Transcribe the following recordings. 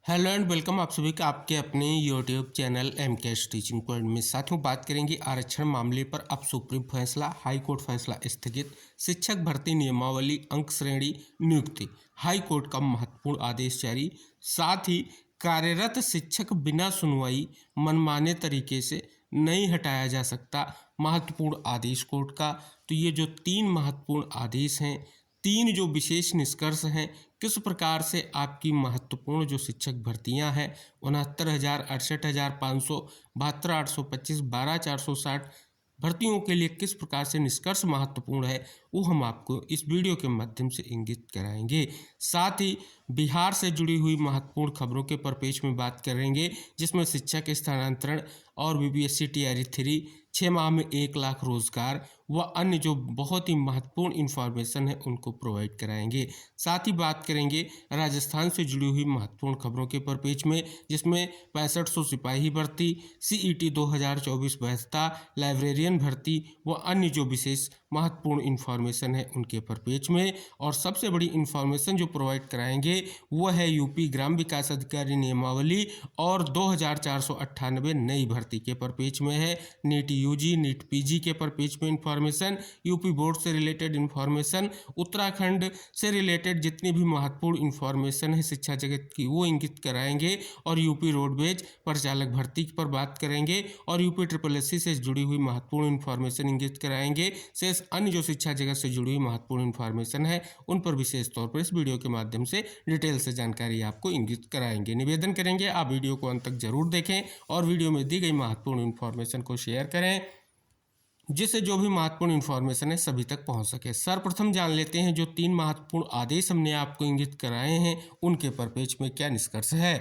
Hello and welcome आप सभी का आपके अपने YouTube channel MKS teaching point में। साथियों, बात करेंगे आरक्षण मामले पर अब सुप्रीम फैसला, हाई कोर्ट फैसला स्थगित, शिक्षक भर्ती नियमावली, अंक श्रेणी, नियुक्ति, हाई कोर्ट का महत्वपूर्ण आदेश जारी। साथ ही कार्यरत शिक्षक बिना सुनवाई मनमाने तरीके से नहीं हटाया जा सकता, महत्वपूर्ण आदेश कोर्ट का। तो ये जो तीन महत्वपूर्ण आदेश हैं, तीन जो विशेष निष्कर्ष हैं, किस प्रकार से आपकी महत्वपूर्ण जो शिक्षक भर्तियां हैं 69,000, 68,500, 72,825, 12,460 भर्तियों के लिए किस प्रकार से निष्कर्ष महत्वपूर्ण है, वो हम आपको इस वीडियो के माध्यम से इंगित कराएंगे। साथ ही बिहार से जुड़ी हुई महत्वपूर्ण खबरों के परिपेक्ष में बात करेंगे, जिसमें शिक्षक स्थानांतरण और BPSC Tier 3, 6 माह में 1 लाख रोजगार व अन्य जो बहुत ही महत्वपूर्ण इन्फॉर्मेशन है उनको प्रोवाइड कराएंगे। साथ ही बात करेंगे राजस्थान से जुड़ी हुई महत्वपूर्ण खबरों के परिपेक्ष में, जिसमें 6500 सिपाही भर्ती, CET 2024 वैधता, लाइब्रेरियन भर्ती व अन्य जो विशेष महत्वपूर्ण इन्फॉर्मेशन है उनके परिपेक्ष में। और सबसे बड़ी इन्फॉर्मेशन जो प्रोवाइड कराएंगे वह है यूपी ग्राम विकास अधिकारी नियमावली और 2498 नई भर्ती के परिपेक्ष में है। नीट UG, नीट PG के परिपेक्ष में इन्फॉर्मेशन, यूपी बोर्ड से रिलेटेड इन्फॉर्मेशन, उत्तराखंड से रिलेटेड जितनी भी महत्वपूर्ण इन्फॉर्मेशन है शिक्षा जगत की वो इंगित कराएंगे। और यूपी रोडवेज परिचालक भर्ती पर बात करेंगे और यूपी SSSC से जुड़ी हुई महत्वपूर्ण इन्फॉर्मेशन इंगित कराएंगे। शेष अन्य जो शिक्षा जगत से जुड़ी हुई महत्वपूर्ण इन्फॉर्मेशन है उन पर विशेष तौर पर इस वीडियो के माध्यम से डिटेल से जानकारी आपको इंगित कराएंगे। निवेदन करेंगे आप वीडियो को अंत तक जरूर देखें और वीडियो में दी गई महत्वपूर्ण इन्फॉर्मेशन को शेयर करें, जिससे जो भी महत्वपूर्ण इन्फॉर्मेशन है सभी तक पहुंच सके। सर्वप्रथम जान लेते हैं जो तीन महत्वपूर्ण आदेश हमने आपको इंगित कराए हैं उनके परिपेक्ष में क्या निष्कर्ष है।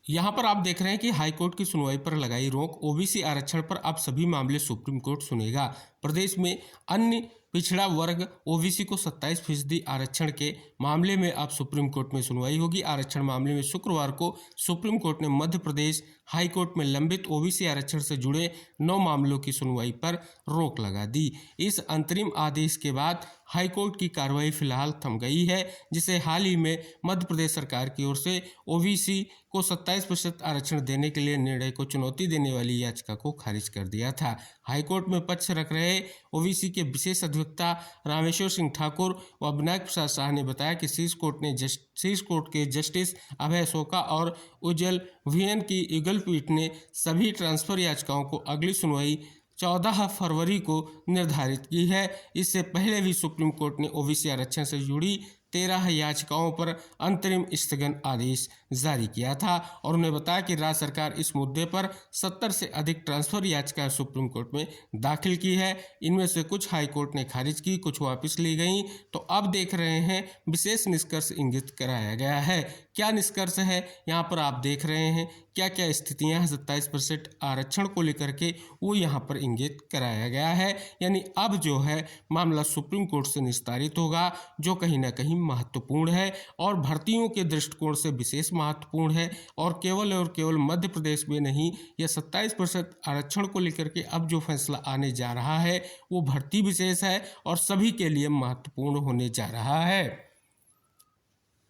यहाँ पर आप देख रहे हैं कि हाईकोर्ट की सुनवाई पर लगाई रोक, OBC आरक्षण पर अब सभी मामले सुप्रीम कोर्ट सुनेगा। प्रदेश में अन्य पिछड़ा वर्ग OBC को 27% आरक्षण के मामले में अब सुप्रीम कोर्ट में सुनवाई होगी। आरक्षण मामले में शुक्रवार को सुप्रीम कोर्ट ने मध्य प्रदेश हाई कोर्ट में लंबित OBC आरक्षण से जुड़े 9 मामलों की सुनवाई पर रोक लगा दी। इस अंतरिम आदेश के बाद हाई कोर्ट की कार्रवाई फिलहाल थम गई है, जिसे हाल ही में मध्य प्रदेश सरकार की ओर से OBC को 27% आरक्षण देने के लिए निर्णय को चुनौती देने वाली याचिका को खारिज कर दिया था। हाईकोर्ट में पक्ष रख रहे OBC के विशेष अधिवक्ता रामेश्वर सिंह ठाकुर व विनायक प्रसाद शाह ने बताया कि शीर्ष कोर्ट के जस्टिस अभय अशोका और उज्जवल VN की युगल पीठ ने सभी ट्रांसफर याचिकाओं को अगली सुनवाई 14 फरवरी को निर्धारित की है। इससे पहले भी सुप्रीम कोर्ट ने OBC आरक्षण से जुड़ी 13 याचिकाओं पर अंतरिम स्थगन आदेश जारी किया था और उन्हें बताया कि राज्य सरकार इस मुद्दे पर 70 से अधिक ट्रांसफर याचिकाएं सुप्रीम कोर्ट में दाखिल की है। इनमें से कुछ हाई कोर्ट ने खारिज की, कुछ वापस ली गई। तो अब देख रहे हैं विशेष निष्कर्ष इंगित कराया गया है। क्या निष्कर्ष है यहाँ पर आप देख रहे हैं, क्या क्या स्थितियां हैं 27% आरक्षण को लेकर के वो यहाँ पर इंगित कराया गया है। यानी अब जो है मामला सुप्रीम कोर्ट से निस्तारित होगा, जो कहीं ना कहीं महत्वपूर्ण है और भर्तियों के दृष्टिकोण से विशेष महत्वपूर्ण है। और केवल मध्य प्रदेश में नहीं, यह 27% आरक्षण को लेकर के अब जो फैसला आने जा रहा है वो भर्ती विशेष है और सभी के लिए महत्वपूर्ण होने जा रहा है।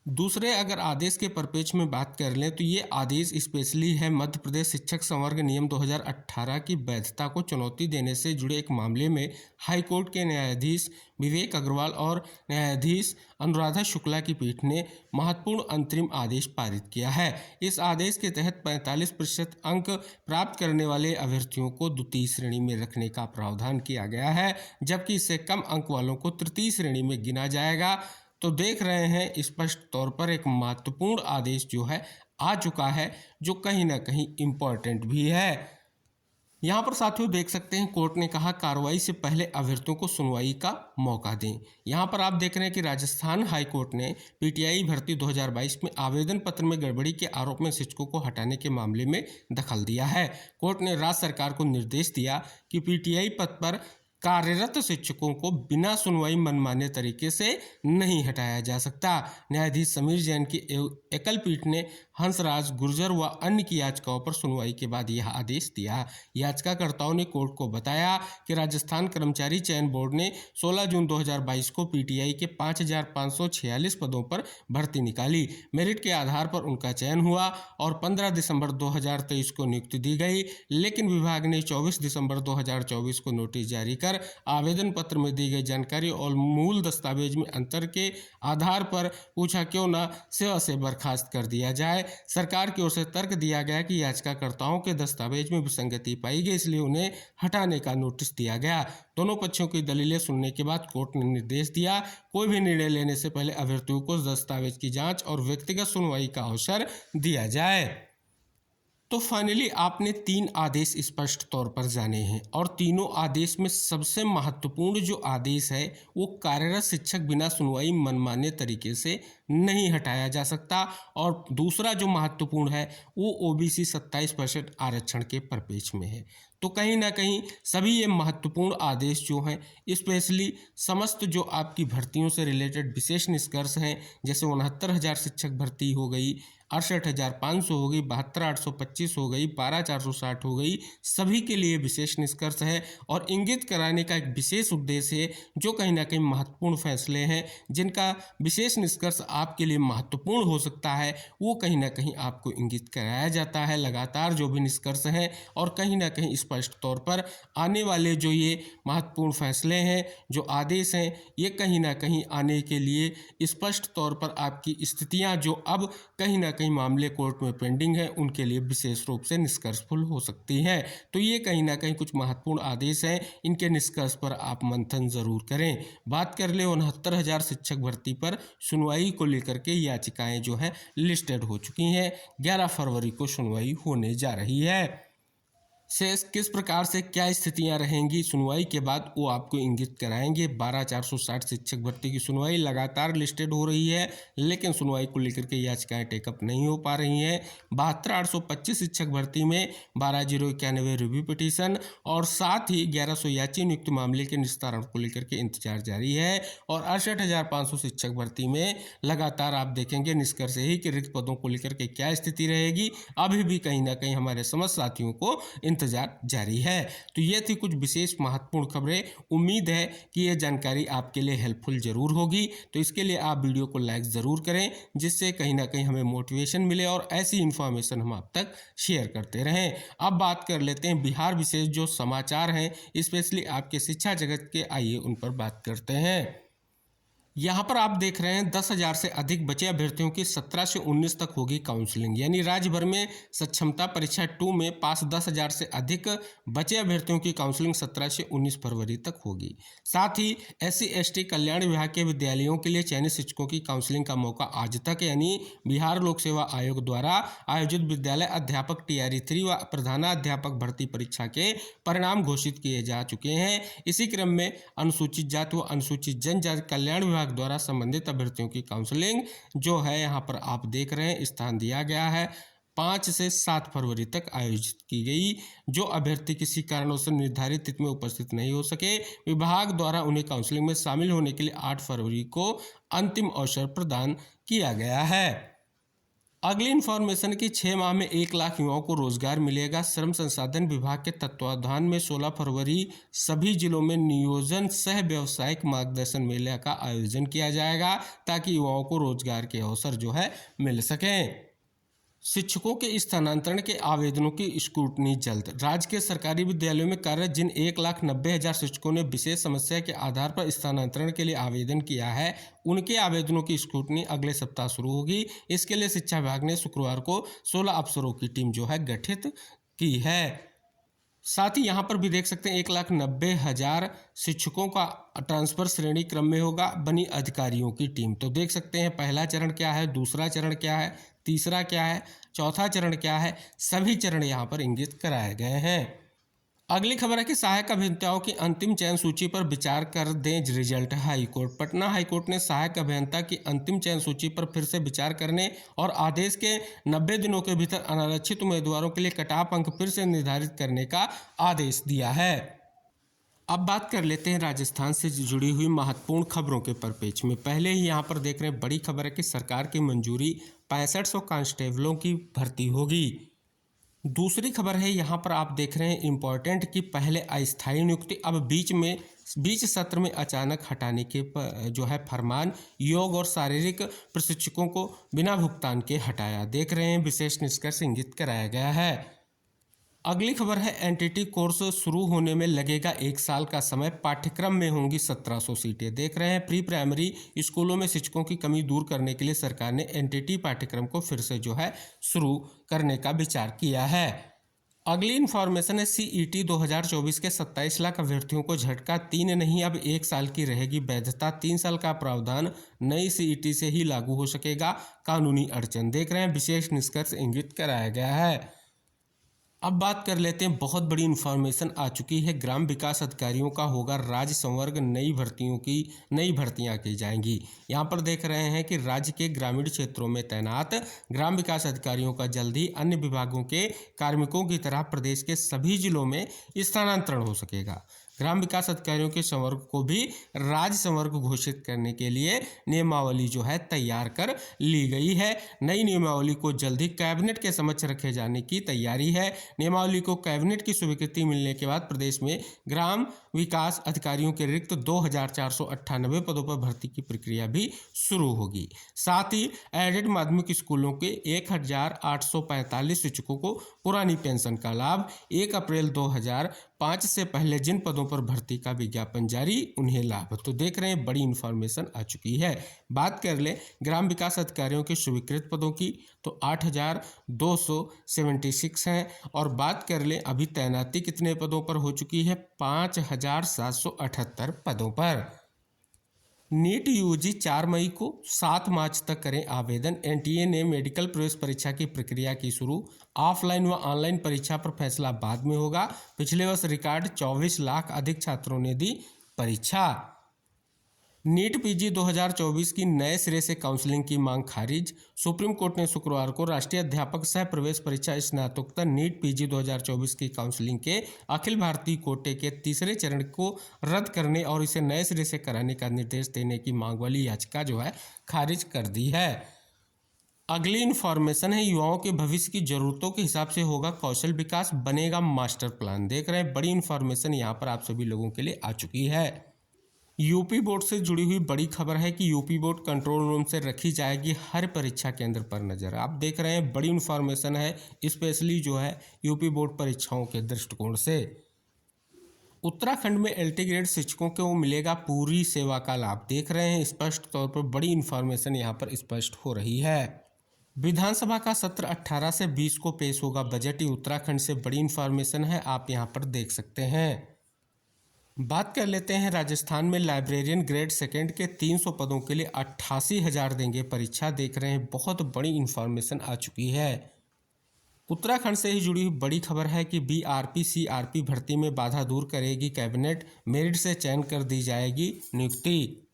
दूसरे अगर आदेश के परिपेक्ष में बात कर लें तो ये आदेश स्पेशली है मध्य प्रदेश शिक्षक संवर्ग नियम 2018 की वैधता को चुनौती देने से जुड़े एक मामले में हाई कोर्ट के न्यायाधीश विवेक अग्रवाल और न्यायाधीश अनुराधा शुक्ला की पीठ ने महत्वपूर्ण अंतरिम आदेश पारित किया है। इस आदेश के तहत 45% अंक प्राप्त करने वाले अभ्यर्थियों को द्वितीय श्रेणी में रखने का प्रावधान किया गया है, जबकि इससे कम अंक वालों को तृतीय श्रेणी में गिना जाएगा। तो देख रहे हैं स्पष्ट तौर पर एक महत्वपूर्ण आदेश जो है आ चुका है, जो कहीं ना कहीं इम्पोर्टेंट भी है। यहाँ पर साथियों देख सकते हैं कोर्ट ने कहा कार्रवाई से पहले अभ्यर्थियों को सुनवाई का मौका दें। यहाँ पर आप देख रहे हैं कि राजस्थान हाई कोर्ट ने PTI भर्ती 2022 में आवेदन पत्र में गड़बड़ी के आरोप में शिक्षकों को हटाने के मामले में दखल दिया है। कोर्ट ने राज्य सरकार को निर्देश दिया कि PTI पद पर कार्यरत शिक्षकों को बिना सुनवाई मनमाने तरीके से नहीं हटाया जा सकता। न्यायाधीश समीर जैन की एकल पीठ ने हंसराज गुर्जर व अन्य की याचिकाओं पर सुनवाई के बाद यह आदेश दिया। याचिकाकर्ताओं ने कोर्ट को बताया कि राजस्थान कर्मचारी चयन बोर्ड ने 16 जून 2022 को पीटीआई के 5,546 पदों पर भर्ती निकाली। मेरिट के आधार पर उनका चयन हुआ और 15 दिसंबर 2023 को नियुक्ति दी गई, लेकिन विभाग ने 24 दिसंबर 2024 को नोटिस जारी कर आवेदन पत्र में दी गई जानकारी और मूल दस्तावेज में अंतर के आधार पर पूछा क्यों न सेवा से बर्खास्त कर दिया जाए। सरकार की ओर से तर्क दिया गया कि याचिकाकर्ताओं के दस्तावेज में विसंगति पाई गई, इसलिए उन्हें हटाने का नोटिस दिया गया। दोनों पक्षों की दलीलें सुनने के बाद कोर्ट ने निर्देश दिया, कोई भी निर्णय लेने से पहले अभ्यर्थियों को दस्तावेज की जांच और व्यक्तिगत सुनवाई का अवसर दिया जाए। तो फाइनली आपने 3 आदेश स्पष्ट तौर पर जाने हैं और तीनों आदेश में सबसे महत्वपूर्ण जो आदेश है वो कार्यरत शिक्षक बिना सुनवाई मनमाने तरीके से नहीं हटाया जा सकता, और दूसरा जो महत्वपूर्ण है वो ओबीसी 27% आरक्षण के परिपेक्ष में है। तो कहीं ना कहीं सभी ये महत्वपूर्ण आदेश जो हैं, स्पेशली समस्त जो आपकी भर्तियों से रिलेटेड विशेष निष्कर्ष हैं, जैसे 69,000 शिक्षक भर्ती हो गई, 68,500 हो गई, 72,825 हो गई, 12,460 हो गई, सभी के लिए विशेष निष्कर्ष है और इंगित कराने का एक विशेष उद्देश्य है। जो कहीं ना कहीं महत्वपूर्ण फैसले हैं जिनका विशेष निष्कर्ष आपके लिए महत्वपूर्ण हो सकता है, वो कहीं ना कहीं आपको इंगित कराया जाता है लगातार जो भी निष्कर्ष हैं, और कहीं ना कहीं स्पष्ट तौर पर आने वाले जो ये महत्वपूर्ण फैसले हैं, जो आदेश हैं, ये कहीं ना कहीं आने के लिए स्पष्ट तौर पर आपकी स्थितियां जो अब कहीं ना कई मामले कोर्ट में पेंडिंग है उनके लिए विशेष रूप से निष्कर्षफुल हो सकती है। तो ये कहीं ना कहीं कुछ महत्वपूर्ण आदेश हैं, इनके निष्कर्ष पर आप मंथन जरूर करें। बात कर ले 69,000 शिक्षक भर्ती पर सुनवाई को लेकर के याचिकाएं जो है लिस्टेड हो चुकी हैं। 11 फरवरी को सुनवाई होने जा रही है। शेष किस प्रकार से क्या स्थितियां रहेंगी सुनवाई के बाद वो आपको इंगित कराएंगे। 12,460 शिक्षक भर्ती की सुनवाई लगातार लिस्टेड हो रही है, लेकिन सुनवाई को लेकर के याचिकाएं टेकअप नहीं हो पा रही हैं। 72,825 शिक्षक भर्ती में 12,091 रिव्यू पिटीशन और साथ ही 1,100 याची नियुक्ति मामले के निस्तारण को लेकर के इंतजार जारी है। और 68,500 शिक्षक भर्ती में लगातार आप देखेंगे निष्कर्ष यही कि रिक्त पदों को लेकर के क्या स्थिति रहेगी, अभी भी कहीं ना कहीं हमारे समस्त साथियों को इंतजार जारी है। तो ये थी कुछ विशेष महत्वपूर्ण खबरें। उम्मीद है कि ये जानकारी आपके लिए हेल्पफुल जरूर होगी। तो इसके लिए आप वीडियो को लाइक ज़रूर करें, जिससे कहीं ना कहीं हमें मोटिवेशन मिले और ऐसी इन्फॉर्मेशन हम आप तक शेयर करते रहें। अब बात कर लेते हैं बिहार विशेष जो समाचार हैं, स्पेशली आपके शिक्षा जगत के, आइए उन पर बात करते हैं। यहाँ पर आप देख रहे हैं 10,000 से अधिक बचे अभ्यर्थियों की 17 से 19 तक होगी काउंसलिंग, यानी राज्य भर में सक्षमता परीक्षा 2 में पास 10,000 से अधिक बचे अभ्यर्थियों की काउंसलिंग 17 से 19 फरवरी तक होगी। साथ ही SC/ST कल्याण विभाग के विद्यालयों के लिए चयनित शिक्षकों की काउंसलिंग का मौका आज तक, यानी बिहार लोक सेवा आयोग द्वारा आयोजित विद्यालय अध्यापक TRE-3 व प्रधानाध्यापक भर्ती परीक्षा के परिणाम घोषित किए जा चुके हैं। इसी क्रम में अनुसूचित जाति व अनुसूचित जनजाति कल्याण विभाग द्वारा संबंधित अभ्यर्थियों की काउंसलिंग जो है यहाँ पर आप देख रहे हैं स्थान दिया गया है 5 से 7 फरवरी तक आयोजित की गई। जो अभ्यर्थी किसी कारणों से निर्धारित तिथि में उपस्थित नहीं हो सके, विभाग द्वारा उन्हें काउंसलिंग में शामिल होने के लिए 8 फरवरी को अंतिम अवसर प्रदान किया गया है। अगली इन्फॉर्मेशन की 6 माह में 1 लाख युवाओं को रोजगार मिलेगा। श्रम संसाधन विभाग के तत्वावधान में 16 फरवरी सभी जिलों में नियोजन सह व्यावसायिक मार्गदर्शन मेले का आयोजन किया जाएगा, ताकि युवाओं को रोजगार के अवसर जो है मिल सकें। शिक्षकों के स्थानांतरण के आवेदनों की स्क्रूटनी जल्द। राज्य के सरकारी विद्यालयों में कार्यरत जिन 1,90,000 शिक्षकों ने विशेष समस्या के आधार पर स्थानांतरण के लिए आवेदन किया है, उनके आवेदनों की स्क्रूटनी अगले सप्ताह शुरू होगी। इसके लिए शिक्षा विभाग ने शुक्रवार को 16 अफसरों की टीम जो है गठित की है। साथ ही यहाँ पर भी देख सकते हैं 1,90,000 शिक्षकों का ट्रांसफर श्रेणी क्रम में होगा बनी अधिकारियों की टीम। तो देख सकते हैं पहला चरण क्या है, दूसरा चरण क्या है, तीसरा क्या है, चौथा चरण क्या है, सभी चरण यहाँ पर इंगित कराए गए हैं। अगली खबर है कि सहायक अभियंताओं की अंतिम चयन सूची पर विचार कर दें रिजल्ट। हाईकोर्ट पटना हाईकोर्ट ने सहायक अभियंता की अंतिम चयन सूची पर फिर से विचार करने और आदेश के 90 दिनों के भीतर अनारक्षित उम्मीदवारों के लिए कट ऑफ अंक फिर से निर्धारित करने का आदेश दिया है। अब बात कर लेते हैं राजस्थान से जुड़ी हुई महत्वपूर्ण खबरों के परिप्रेक्ष्य में। पहले ही यहाँ पर देख रहे हैं बड़ी खबर है कि सरकार की मंजूरी 6500 कांस्टेबलों की भर्ती होगी। दूसरी खबर है यहाँ पर आप देख रहे हैं इम्पोर्टेंट कि पहले अस्थायी नियुक्ति अब बीच सत्र में अचानक हटाने के जो है फरमान। योग और शारीरिक प्रशिक्षकों को बिना भुगतान के हटाया। देख रहे हैं विशेष निष्कर्ष इंगित कराया गया है। अगली खबर है एनटीटी कोर्स शुरू होने में लगेगा 1 साल का समय। पाठ्यक्रम में होंगी 1700 सीटें। देख रहे हैं प्री प्राइमरी स्कूलों में शिक्षकों की कमी दूर करने के लिए सरकार ने एनटीटी पाठ्यक्रम को फिर से जो है शुरू करने का विचार किया है। अगली इन्फॉर्मेशन है सीईटी 2024 के 27 लाख अभ्यर्थियों को झटका। 3 नहीं अब 1 साल की रहेगी वैधता। 3 साल का प्रावधान नई सीईटी से ही लागू हो सकेगा। कानूनी अड़चन। देख रहे हैं विशेष निष्कर्ष इंगित कराया गया है। अब बात कर लेते हैं बहुत बड़ी इन्फॉर्मेशन आ चुकी है। ग्राम विकास अधिकारियों का होगा राज्य संवर्ग। नई भर्तियां की जाएंगी। यहाँ पर देख रहे हैं कि राज्य के ग्रामीण क्षेत्रों में तैनात ग्राम विकास अधिकारियों का जल्द ही अन्य विभागों के कार्मिकों की तरह प्रदेश के सभी जिलों में स्थानांतरण हो सकेगा। ग्राम विकास अधिकारियों के संवर्ग को भी राज्य संवर्ग घोषित करने के लिए नियमावली जो है तैयार कर ली गई है। नई नियमावली को जल्द ही कैबिनेट के समक्ष रखे जाने की तैयारी है। नियमावली को कैबिनेट की स्वीकृति मिलने के बाद प्रदेश में ग्राम विकास अधिकारियों के रिक्त 2498 पदों पर भर्ती की प्रक्रिया भी शुरू होगी। साथ ही एडेड माध्यमिक स्कूलों के 1845 शिक्षकों को पुरानी पेंशन का लाभ। 1 अप्रैल 2005 से पहले जिन पदों पर भर्ती का विज्ञापन जारी उन्हें लाभ। तो देख रहे हैं बड़ी इन्फॉर्मेशन आ चुकी है। बात कर ले ग्राम विकास अधिकारियों के स्वीकृत पदों की तो 8276 हैं। और बात कर ले अभी तैनाती कितने पदों पर हो चुकी है? 5778 पदों पर। नीट यूजी 4 मई को 7 मार्च तक करें आवेदन। एनटीए ने मेडिकल प्रवेश परीक्षा की प्रक्रिया की शुरू। ऑफलाइन व ऑनलाइन परीक्षा पर फैसला बाद में होगा। पिछले वर्ष रिकॉर्ड 24 लाख अधिक छात्रों ने दी परीक्षा। नीट पीजी 2024 की नए सिरे से काउंसलिंग की मांग खारिज। सुप्रीम कोर्ट ने शुक्रवार को राष्ट्रीय अध्यापक सह प्रवेश परीक्षा स्नातकोत्तर नीट पीजी 2024 की काउंसलिंग के अखिल भारतीय कोटे के तीसरे चरण को रद्द करने और इसे नए सिरे से कराने का निर्देश देने की मांग वाली याचिका जो है खारिज कर दी है। अगली इन्फॉर्मेशन है युवाओं के भविष्य की जरूरतों के हिसाब से होगा कौशल विकास, बनेगा मास्टर प्लान। देख रहे हैं बड़ी इन्फॉर्मेशन यहाँ पर आप सभी लोगों के लिए आ चुकी है। यूपी बोर्ड से जुड़ी हुई बड़ी खबर है कि यूपी बोर्ड कंट्रोल रूम से रखी जाएगी हर परीक्षा केंद्र पर नजर। आप देख रहे हैं बड़ी इन्फॉर्मेशन है स्पेशली जो है यूपी बोर्ड परीक्षाओं के दृष्टिकोण से। उत्तराखंड में एलटी ग्रेड शिक्षकों को मिलेगा पूरी सेवा का लाभ। देख रहे हैं स्पष्ट तौर पर बड़ी इन्फॉर्मेशन यहाँ पर स्पष्ट हो रही है। विधानसभा का सत्र 18 से 20 को पेश होगा बजट। ये उत्तराखंड से बड़ी इन्फॉर्मेशन है, आप यहाँ पर देख सकते हैं। बात कर लेते हैं राजस्थान में लाइब्रेरियन ग्रेड सेकंड के 300 पदों के लिए 88,000 देंगे परीक्षा। देख रहे हैं बहुत बड़ी इन्फॉर्मेशन आ चुकी है। उत्तराखंड से ही जुड़ी हुई बड़ी खबर है कि बीआरपी सीआरपी भर्ती में बाधा दूर करेगी कैबिनेट। मेरिट से चयन कर दी जाएगी नियुक्ति।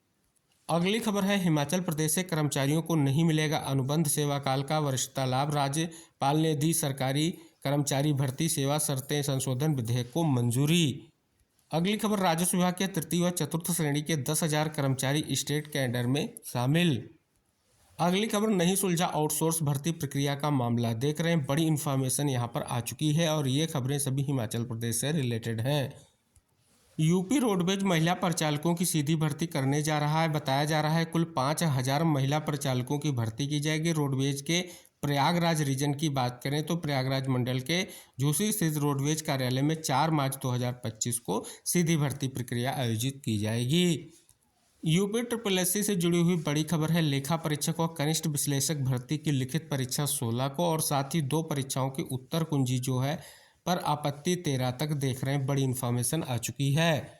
अगली खबर है हिमाचल प्रदेश से कर्मचारियों को नहीं मिलेगा अनुबंध सेवा काल का वरिष्ठता लाभ। राज्यपाल ने दी सरकारी कर्मचारी भर्ती सेवा शर्तें संशोधन विधेयक को मंजूरी। अगली खबर राजस्व विभाग के तृतीय व चतुर्थ श्रेणी के 10,000 कर्मचारी स्टेट कैडर में शामिल। अगली खबर नहीं सुलझा आउटसोर्स भर्ती प्रक्रिया का मामला। देख रहे हैं बड़ी इन्फॉर्मेशन यहाँ पर आ चुकी है और ये खबरें सभी हिमाचल प्रदेश से रिलेटेड हैं। यूपी रोडवेज महिला परिचालकों की सीधी भर्ती करने जा रहा है। बताया जा रहा है कुल 5,000 महिला परिचालकों की भर्ती की जाएगी। रोडवेज के प्रयागराज रीजन की बात करें तो प्रयागराज मंडल के झूसी स्थित रोडवेज कार्यालय में 4 मार्च 2025 को सीधी भर्ती प्रक्रिया आयोजित की जाएगी। यूपी SSSC से जुड़ी हुई बड़ी खबर है लेखा परीक्षक और कनिष्ठ विश्लेषक भर्ती की लिखित परीक्षा 16 को और साथ ही 2 परीक्षाओं की उत्तर कुंजी जो है पर आपत्ति 13 तक। देख रहे हैं बड़ी इन्फॉर्मेशन आ चुकी है।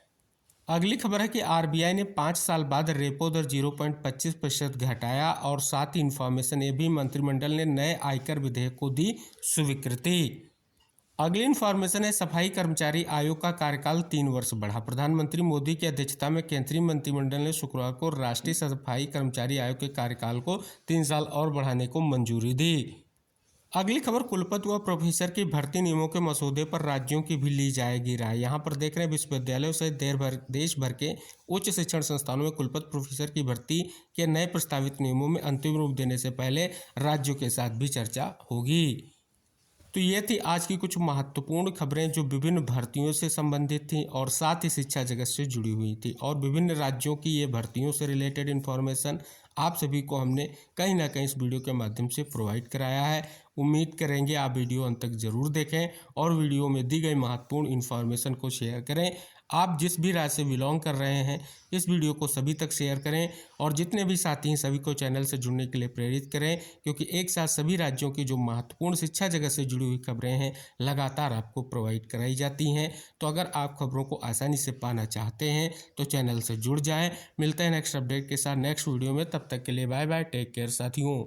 अगली खबर है कि आरबीआई ने 5 साल बाद रेपो दर 0.25% घटाया और साथ ही इन्फॉर्मेशन ये भी मंत्रिमंडल ने नए आयकर विधेयक को दी स्वीकृति। अगली इन्फॉर्मेशन है सफाई कर्मचारी आयोग का कार्यकाल 3 वर्ष बढ़ा। प्रधानमंत्री मोदी की अध्यक्षता में केंद्रीय मंत्रिमंडल ने शुक्रवार को राष्ट्रीय सफाई कर्मचारी आयोग के कार्यकाल को 3 साल और बढ़ाने को मंजूरी दी। अगली खबर, कुलपति व प्रोफेसर की भर्ती नियमों के मसौदे पर राज्यों की भी ली जाएगी राय। यहाँ पर देख रहे हैं विश्वविद्यालयों से देश भर के उच्च शिक्षण संस्थानों में कुलपति प्रोफेसर की भर्ती के नए प्रस्तावित नियमों में अंतिम रूप देने से पहले राज्यों के साथ भी चर्चा होगी। तो ये थी आज की कुछ महत्वपूर्ण खबरें जो विभिन्न भर्तियों से संबंधित थी और साथ ही शिक्षा जगत से जुड़ी हुई थी, और विभिन्न राज्यों की ये भर्तियों से रिलेटेड इन्फॉर्मेशन आप सभी को हमने कहीं ना कहीं इस वीडियो के माध्यम से प्रोवाइड कराया है। उम्मीद करेंगे आप वीडियो अंत तक जरूर देखें और वीडियो में दी गई महत्वपूर्ण इन्फॉर्मेशन को शेयर करें। आप जिस भी राज्य से बिलोंग कर रहे हैं इस वीडियो को सभी तक शेयर करें और जितने भी साथी हैं सभी को चैनल से जुड़ने के लिए प्रेरित करें, क्योंकि एक साथ सभी राज्यों की जो महत्वपूर्ण शिक्षा जगत से जुड़ी हुई खबरें हैं लगातार आपको प्रोवाइड कराई जाती हैं। तो अगर आप खबरों को आसानी से पाना चाहते हैं तो चैनल से जुड़ जाएं। मिलते हैं नेक्स्ट अपडेट के साथ नेक्स्ट वीडियो में, तब तक के लिए बाय बाय, टेक केयर साथियों।